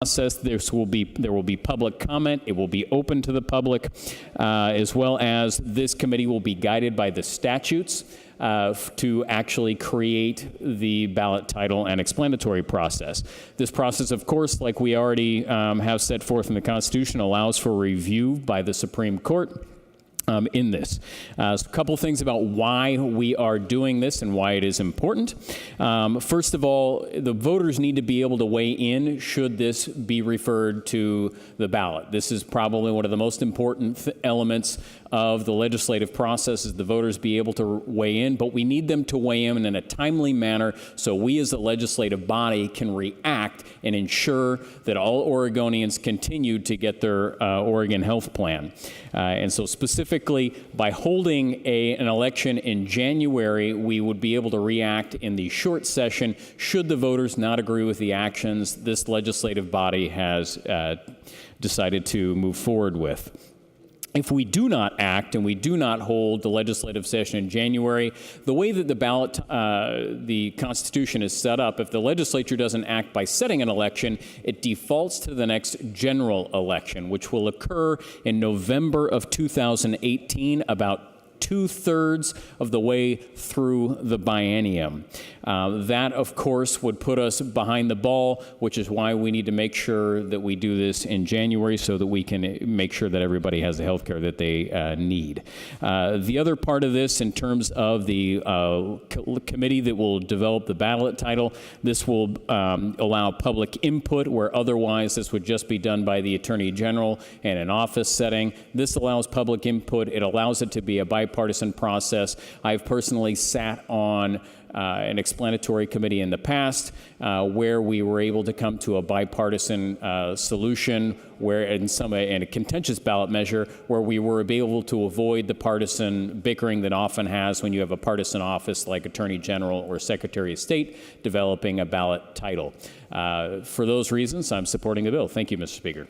process. There will be public comment. It will be open to the public, as well as this committee will be guided by the statutes to actually create the ballot title and explanatory process. This process, of course, like we already have set forth in the Constitution, allows for review by the Supreme Court. In this. So a couple things about why we are doing this and why it is important. First of all, the voters need to be able to weigh in should this be referred to the ballot. This is probably one of the most important elements of the legislative process, is the voters be able to weigh in, but we need them to weigh in a timely manner so we as a legislative body can react and ensure that all Oregonians continue to get their Oregon health plan. And so specifically, by holding an election in January, we would be able to react in the short session should the voters not agree with the actions this legislative body has decided to move forward with. If we do not act and we do not hold the legislative session in January, the way that the ballot, the Constitution is set up, if the legislature doesn't act by setting an election, it defaults to the next general election, which will occur in November of 2018, about 2/3 of the way through the biennium. That, of course, would put us behind the ball, which is why we need to make sure that we do this in January so that we can make sure that everybody has the health care that they need. The other part of this, in terms of the committee that will develop the ballot title, this will allow public input where otherwise this would just be done by the Attorney General in an office setting. This allows public input. It allows it to be a bipartisan process. I've personally sat on an explanatory committee in the past where we were able to come to a bipartisan solution where in a contentious ballot measure where we were able to avoid the partisan bickering that often has when you have a partisan office like Attorney General or Secretary of State developing a ballot title. For those reasons, I'm supporting the bill. Thank you, Mr. Speaker.